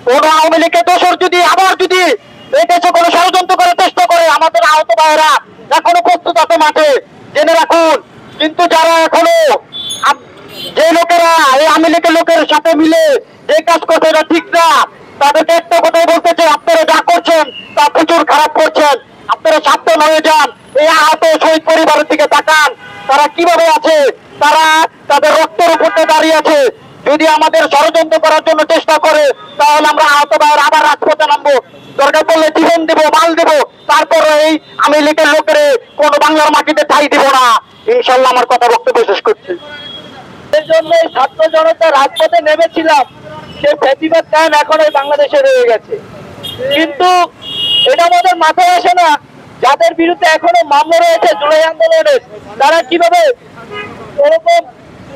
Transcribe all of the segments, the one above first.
কোন আওয়ামী লীগের দোষর যদি আবার যদি এই দেশে কোনো ষড়যন্ত্র করে চেষ্টা করে, আমাদের আহত ভাইয়েরা এখনো প্রস্তুত আছে মাঠে, জেনে রাখুন। কিন্তু যারা এখনো যে লোকেরা এই আওয়ামী লীগের লোকের সাথে মিলে যে কাজ করছে এটা ঠিক না, তাদেরকে একটা কথাই বলতে চাই, আপনারা যা করছেন তা প্রচুর খারাপ করছেন। আপনারা সাবধান হয়ে যান। এই আহত শহীদ পরিবারের দিকে তাকান, তারা কিভাবে আছে, তারা তাদের রক্তের উপর দাঁড়িয়ে আছে। যদি আমাদের ষড়যন্ত্র করার জন্য চেষ্টা করে, তাহলে আমরা আহত ভাইয়ের আবার রাজপথে নামবো, দরকার পড়লে জীবন দিব, মাল দিব, তারপর এই আওয়ামী লীগের লোকের কোনো বাংলার মাটিতে ঠাঁই দিব না। ইনশাল্লাহ আমার কথা বক্তব্য শেষ করছি। এই জন্যই ছাত্র জনতা রাজপথে নেমেছিলাম। সে ফ্যাসিবাদ কায়েম এখন এই বাংলাদেশে রয়ে গেছে, কিন্তু এটা আমাদের মাথায় আসে না যাদের বিরুদ্ধে এখনো মামলা রয়েছে জুলাই আন্দোলনের, তারা কিভাবে এরকম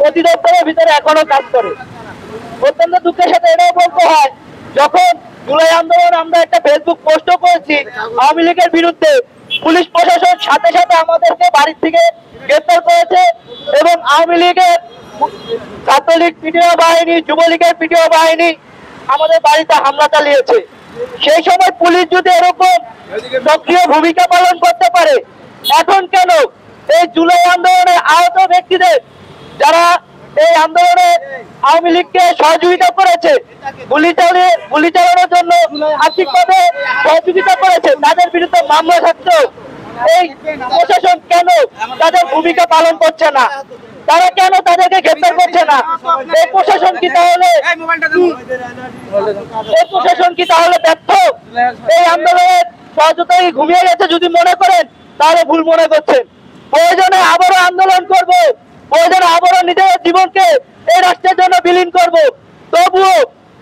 অধিদপ্তরের ভিতরে এখনো কাজ করে। অত্যন্ত দুঃখের সাথে এটাও বলতে হয়, যখন জুলাই আন্দোলন আমরা একটা ফেসবুক পোস্টও করেছি আওয়ামী লীগের বিরুদ্ধে, পুলিশ প্রশাসন সাথে সাথে আমাদেরকে বাড়ির থেকে গ্রেফতার করেছে এবং আওয়ামী লীগের ছাত্রলীগ পিটিও বাহিনী, যুবলীগের পিটিও বাহিনী আমাদের বাড়িতে হামলা চালিয়েছে। সেই সময় পুলিশ যদি এরকম সক্রিয় ভূমিকা পালন করতে পারে, এখন কেন এই জুলাই আন্দোলনে আহত ব্যক্তিদের, যারা এই আন্দোলনে আওয়ামী লীগকে সহযোগিতা করেছে, গুলি চালানোর জন্য আর্থিকভাবে সহযোগিতা করেছে, তাদের বিরুদ্ধে মামলা থাকতো, এই প্রশাসন কেন তাদের ভূমিকা পালন করছে না? তারা কেন তাদেরকে গ্রেফতার করছে না? এই প্রশাসন কি তাহলে ব্যর্থ? এই আন্দোলনের সহযোগিতায় ঘুমিয়ে গেছে যদি মনে করেন, তাহলে ভুল মনে করছেন। প্রয়োজনে আবারও আন্দোলন করব, প্রয়োজনে আবারও নিজের জীবনকে এই রাষ্ট্রের জন্য বিলীন করব, তবুও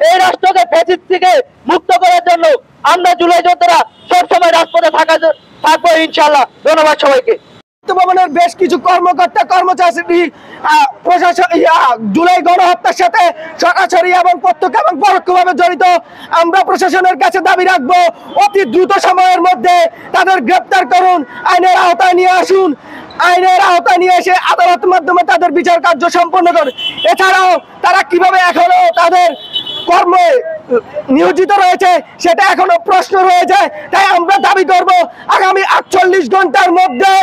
এই রাষ্ট্রকে ফ্যাসিস্ট থেকে মুক্ত করার জন্য আমরা জুলাই যোদ্ধারা সবসময় রাজপথে থাকবো ইনশাল্লাহ। ধন্যবাদ সবাইকে। ভবনের বেশ কিছু কর্মকর্তা কর্মচারী প্রশাসন জুলাই গণহত্যার সাথে সরাসরি এবং প্রত্যক্ষ এবং পরোক্ষভাবে জড়িত। আমরা প্রশাসনের কাছে দাবি রাখবো, অতি দ্রুত সময়ের মধ্যে তাদের গ্রেপ্তার করুন, আইনের আওতায় নিয়ে আসুন, আইনের আওতায় নিয়ে এসে আদালতের মাধ্যমে তাদের বিচার কার্য সম্পন্ন করুন। এছাড়াও তারা কিভাবে এখনো তাদের কর্মে নিয়োজিত রয়েছে সেটা এখনো প্রশ্ন রয়ে যায়। তাই আমরা দাবি করব আগামী 48 ঘন্টার মধ্যে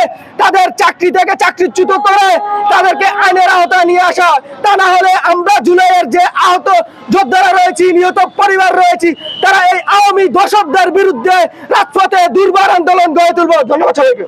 তাদের চাকরি থেকে চাকরিচ্যুত করে তাদেরকে আইনের আওতায় নিয়ে আসা। তা না হলে আমরা জুলাইয়ের যে আহত যোদ্ধারা রয়েছি, নিহত পরিবার রয়েছি, তারা এই আওয়ামী দোষকদের বিরুদ্ধে রাজপথে দুর্বার আন্দোলন গড়ে তুলব। ধন্যবাদ সবাইকে।